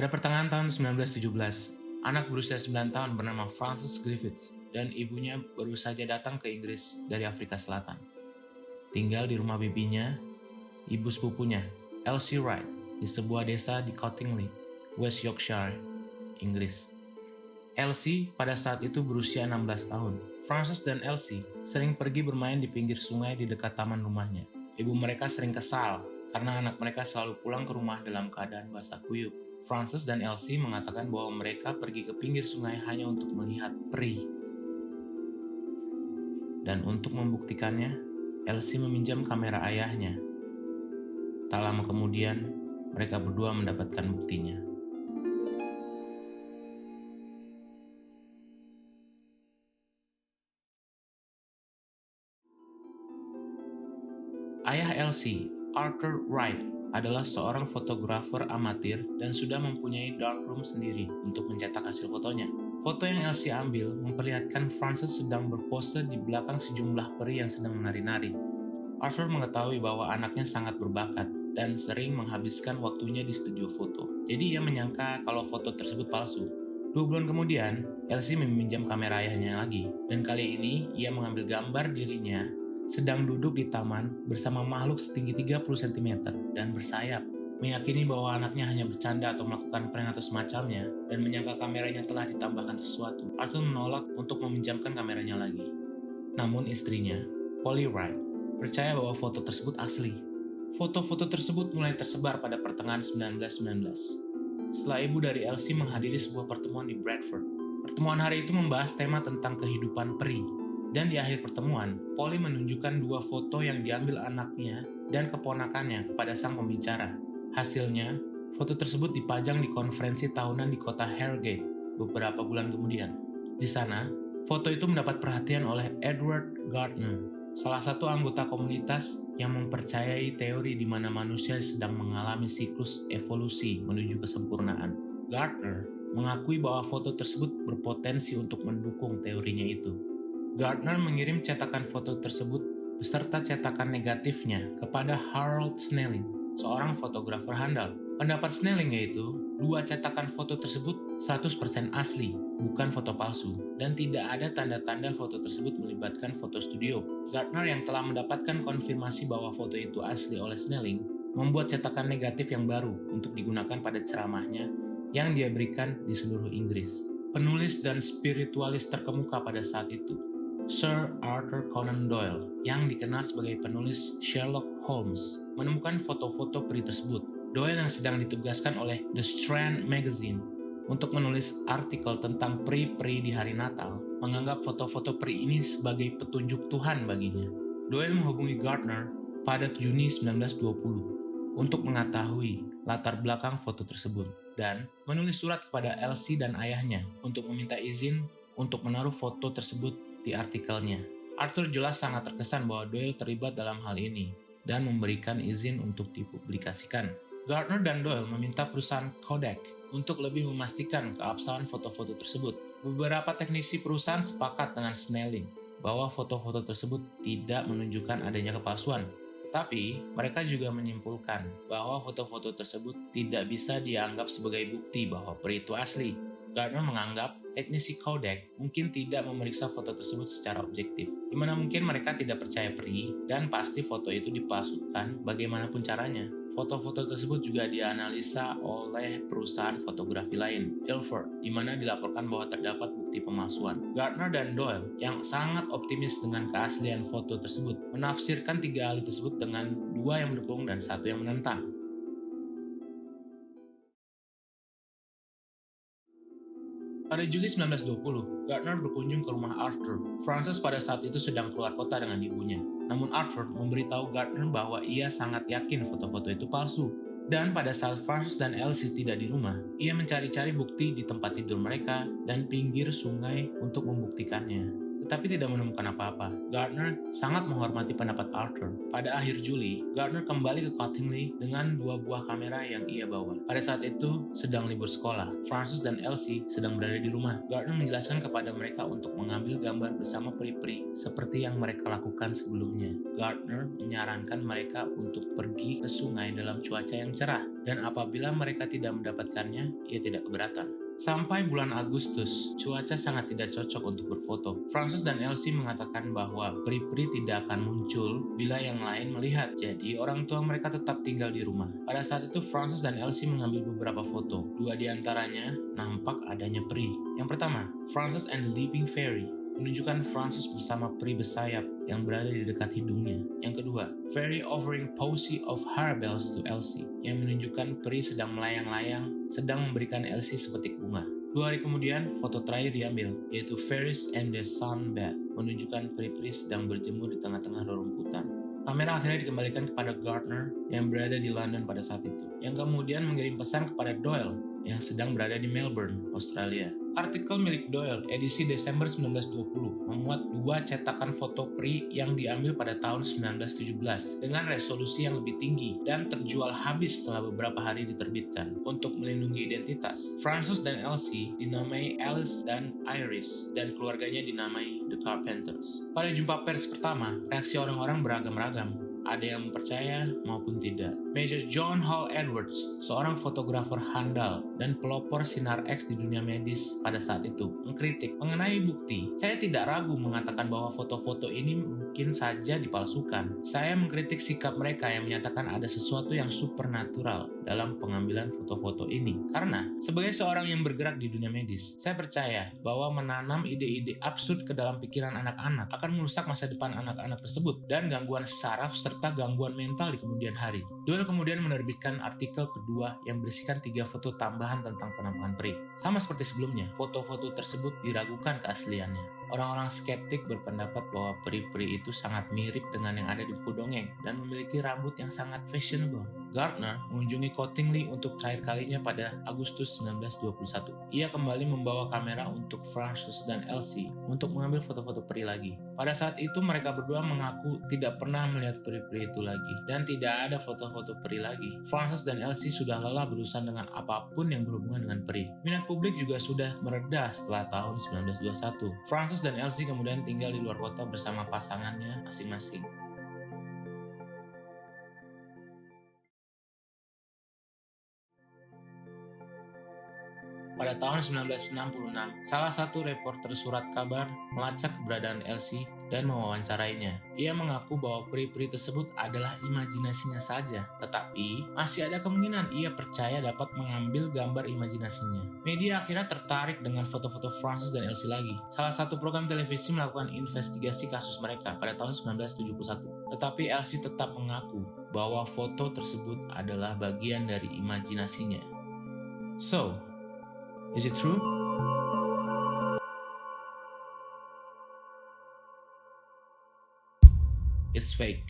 Pada pertengahan tahun 1917, anak berusia 9 tahun bernama Frances Griffiths dan ibunya baru saja datang ke Inggris dari Afrika Selatan. Tinggal di rumah bibinya, ibu sepupunya, Elsie Wright, di sebuah desa di Cottingley, West Yorkshire, Inggris. Elsie pada saat itu berusia 16 tahun. Frances dan Elsie sering pergi bermain di pinggir sungai di dekat taman rumahnya. Ibu mereka sering kesal karena anak mereka selalu pulang ke rumah dalam keadaan basah kuyup. Frances dan Elsie mengatakan bahwa mereka pergi ke pinggir sungai hanya untuk melihat peri. Dan untuk membuktikannya, Elsie meminjam kamera ayahnya. Tak lama kemudian, mereka berdua mendapatkan buktinya. Ayah Elsie, Arthur Wright, adalah seorang fotografer amatir dan sudah mempunyai darkroom sendiri untuk mencetak hasil fotonya. Foto yang Elsie ambil memperlihatkan Frances sedang berpose di belakang sejumlah peri yang sedang menari-nari. Arthur mengetahui bahwa anaknya sangat berbakat dan sering menghabiskan waktunya di studio foto. Jadi ia menyangka kalau foto tersebut palsu. 2 bulan kemudian, Elsie meminjam kamera ayahnya lagi, dan kali ini ia mengambil gambar dirinya sedang duduk di taman bersama makhluk setinggi 30 cm dan bersayap. Meyakini bahwa anaknya hanya bercanda atau melakukan prank atau semacamnya dan menyangka kameranya telah ditambahkan sesuatu, Arthur menolak untuk meminjamkan kameranya lagi. Namun istrinya, Polly Wright, percaya bahwa foto tersebut asli. Foto-foto tersebut mulai tersebar pada pertengahan 1919. Setelah ibu dari Elsie menghadiri sebuah pertemuan di Bradford. Pertemuan hari itu membahas tema tentang kehidupan peri. Dan di akhir pertemuan, Polly menunjukkan 2 foto yang diambil anaknya dan keponakannya kepada sang pembicara. Hasilnya, foto tersebut dipajang di konferensi tahunan di kota Harrogate beberapa bulan kemudian. Di sana, foto itu mendapat perhatian oleh Edward Gardner, salah satu anggota komunitas yang mempercayai teori di mana manusia sedang mengalami siklus evolusi menuju kesempurnaan. Gardner mengakui bahwa foto tersebut berpotensi untuk mendukung teorinya itu. Gardner mengirim cetakan foto tersebut beserta cetakan negatifnya kepada Harold Snelling, seorang fotografer handal. Pendapat Snelling yaitu 2 cetakan foto tersebut 100% asli, bukan foto palsu, dan tidak ada tanda-tanda foto tersebut melibatkan foto studio. Gardner yang telah mendapatkan konfirmasi bahwa foto itu asli oleh Snelling, membuat cetakan negatif yang baru untuk digunakan pada ceramahnya yang dia berikan di seluruh Inggris. Penulis dan spiritualis terkemuka pada saat itu, Sir Arthur Conan Doyle, yang dikenal sebagai penulis Sherlock Holmes, menemukan foto-foto peri tersebut. Doyle yang sedang ditugaskan oleh The Strand Magazine untuk menulis artikel tentang peri-peri di hari Natal, menganggap foto-foto peri ini sebagai petunjuk Tuhan baginya. Doyle menghubungi Gardner pada Juni 1920 untuk mengetahui latar belakang foto tersebut dan menulis surat kepada Elsie dan ayahnya untuk meminta izin untuk menaruh foto tersebut di artikelnya. Arthur jelas sangat terkesan bahwa Doyle terlibat dalam hal ini dan memberikan izin untuk dipublikasikan. Gardner dan Doyle meminta perusahaan Kodak untuk lebih memastikan keabsahan foto-foto tersebut. Beberapa teknisi perusahaan sepakat dengan Snelling bahwa foto-foto tersebut tidak menunjukkan adanya kepalsuan. Tapi mereka juga menyimpulkan bahwa foto-foto tersebut tidak bisa dianggap sebagai bukti bahwa peri itu asli. Gardner menganggap teknisi Kodak mungkin tidak memeriksa foto tersebut secara objektif, di mana mungkin mereka tidak percaya peri dan pasti foto itu dipalsukan bagaimanapun caranya. Foto-foto tersebut juga dianalisa oleh perusahaan fotografi lain, Ilford, di mana dilaporkan bahwa terdapat bukti pemalsuan. Gardner dan Doyle, yang sangat optimis dengan keaslian foto tersebut, menafsirkan 3 ahli tersebut dengan 2 yang mendukung dan 1 yang menentang. Pada Juli 1920, Gardner berkunjung ke rumah Arthur. Frances pada saat itu sedang keluar kota dengan ibunya. Namun Arthur memberitahu Gardner bahwa ia sangat yakin foto-foto itu palsu. Dan pada saat Frances dan Elsie tidak di rumah, ia mencari-cari bukti di tempat tidur mereka dan pinggir sungai untuk membuktikannya. tetapi tidak menemukan apa-apa. Gardner sangat menghormati pendapat Arthur. Pada akhir Juli, Gardner kembali ke Cottingley dengan 2 buah kamera yang ia bawa. Pada saat itu, sedang libur sekolah. Frances dan Elsie sedang berada di rumah. Gardner menjelaskan kepada mereka untuk mengambil gambar bersama peri-peri seperti yang mereka lakukan sebelumnya. Gardner menyarankan mereka untuk pergi ke sungai dalam cuaca yang cerah, dan apabila mereka tidak mendapatkannya, ia tidak keberatan. Sampai bulan Agustus, cuaca sangat tidak cocok untuk berfoto. Frances dan Elsie mengatakan bahwa peri-peri tidak akan muncul bila yang lain melihat, jadi orang tua mereka tetap tinggal di rumah. Pada saat itu, Frances dan Elsie mengambil beberapa foto. 2 di antaranya nampak adanya peri. Yang pertama, Frances and the Leaping Fairy, menunjukkan Frances bersama peri bersayap yang berada di dekat hidungnya. Yang kedua, Fairy offering posy of harebells to Elsie, yang menunjukkan peri sedang melayang-layang, sedang memberikan Elsie sepetik bunga. 2 hari kemudian, foto terakhir diambil, yaitu Fairies and the Sunbath, menunjukkan peri-peri sedang berjemur di tengah-tengah rerumputan. Kamera akhirnya dikembalikan kepada Gardner yang berada di London pada saat itu, yang kemudian mengirim pesan kepada Doyle yang sedang berada di Melbourne, Australia. Artikel milik Doyle, edisi Desember 1920, memuat 2 cetakan foto peri yang diambil pada tahun 1917 dengan resolusi yang lebih tinggi dan terjual habis setelah beberapa hari diterbitkan. Untuk melindungi identitas, Frances dan Elsie dinamai Alice dan Iris, dan keluarganya dinamai The Carpenters. Pada jumpa pers pertama, reaksi orang-orang beragam-ragam. Ada yang percaya maupun tidak. Major John Hall Edwards, seorang fotografer handal dan pelopor sinar X di dunia medis pada saat itu, mengkritik mengenai bukti. Saya tidak ragu mengatakan bahwa foto-foto ini mungkin saja dipalsukan. Saya mengkritik sikap mereka yang menyatakan ada sesuatu yang supernatural dalam pengambilan foto-foto ini. Karena sebagai seorang yang bergerak di dunia medis, saya percaya bahwa menanam ide-ide absurd ke dalam pikiran anak-anak akan merusak masa depan anak-anak tersebut dan gangguan saraf serta gangguan mental di kemudian hari. Doyle kemudian menerbitkan artikel kedua yang berisikan 3 foto tambahan tentang penampakan peri. Sama seperti sebelumnya, foto-foto tersebut diragukan keasliannya. Orang-orang skeptik berpendapat bahwa peri-peri itu sangat mirip dengan yang ada di buku dongeng dan memiliki rambut yang sangat fashionable. Gardner mengunjungi Cottingley untuk terakhir kalinya pada Agustus 1921. Ia kembali membawa kamera untuk Frances dan Elsie untuk mengambil foto-foto peri lagi. Pada saat itu mereka berdua mengaku tidak pernah melihat peri-peri itu lagi dan tidak ada foto-foto peri lagi. Frances dan Elsie sudah lelah berurusan dengan apapun yang berhubungan dengan peri. Minat publik juga sudah mereda setelah tahun 1921. Frances dan Elsie kemudian tinggal di luar kota bersama pasangannya masing-masing. Pada tahun 1966, salah satu reporter surat kabar melacak keberadaan Elsie dan mewawancarainya. Ia mengaku bahwa peri-peri tersebut adalah imajinasinya saja, tetapi masih ada kemungkinan ia percaya dapat mengambil gambar imajinasinya. Media akhirnya tertarik dengan foto-foto Frances dan Elsie lagi. Salah satu program televisi melakukan investigasi kasus mereka pada tahun 1971, tetapi Elsie tetap mengaku bahwa foto tersebut adalah bagian dari imajinasinya. So, is it true? It's fake.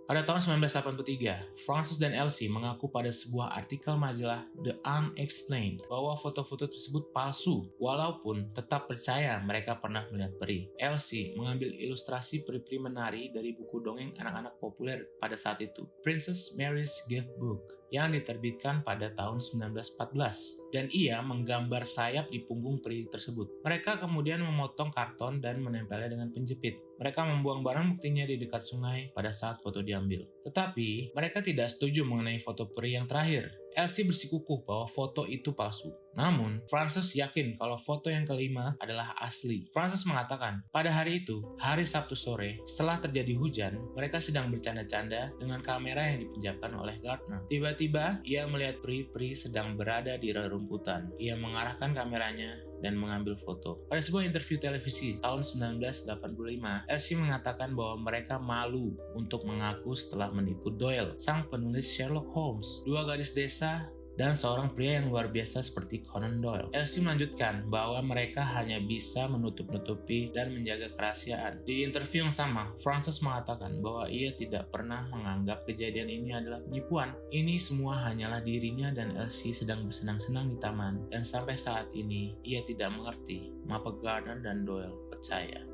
Pada tahun 1983, Frances dan Elsie mengaku pada sebuah artikel majalah The Unexplained bahwa foto-foto tersebut palsu, walaupun tetap percaya mereka pernah melihat peri. Elsie mengambil ilustrasi peri-peri menari dari buku dongeng anak-anak populer pada saat itu, Princess Mary's Gift Book, yang diterbitkan pada tahun 1914, dan ia menggambar sayap di punggung peri tersebut. Mereka kemudian memotong karton dan menempelnya dengan penjepit. Mereka membuang barang buktinya di dekat sungai pada saat foto diambil. Tetapi, mereka tidak setuju mengenai foto peri yang terakhir. Elsie bersikukuh bahwa foto itu palsu. Namun, Frances yakin kalau foto yang kelima adalah asli. Frances mengatakan, pada hari itu, hari Sabtu sore, setelah terjadi hujan, mereka sedang bercanda-canda dengan kamera yang dipinjamkan oleh Gardner. Tiba-tiba, ia melihat peri-peri sedang berada di rerumputan. Ia mengarahkan kameranya dan mengambil foto. Pada sebuah interview televisi tahun 1985, Elsie mengatakan bahwa mereka malu untuk mengaku setelah menipu Doyle, sang penulis Sherlock Holmes. 2 gadis desa dan seorang pria yang luar biasa seperti Conan Doyle. Elsie melanjutkan bahwa mereka hanya bisa menutup-nutupi dan menjaga kerahasiaan. Di interview yang sama, Frances mengatakan bahwa ia tidak pernah menganggap kejadian ini adalah penipuan. Ini semua hanyalah dirinya dan Elsie sedang bersenang-senang di taman, dan sampai saat ini ia tidak mengerti mengapa Gardner dan Doyle percaya.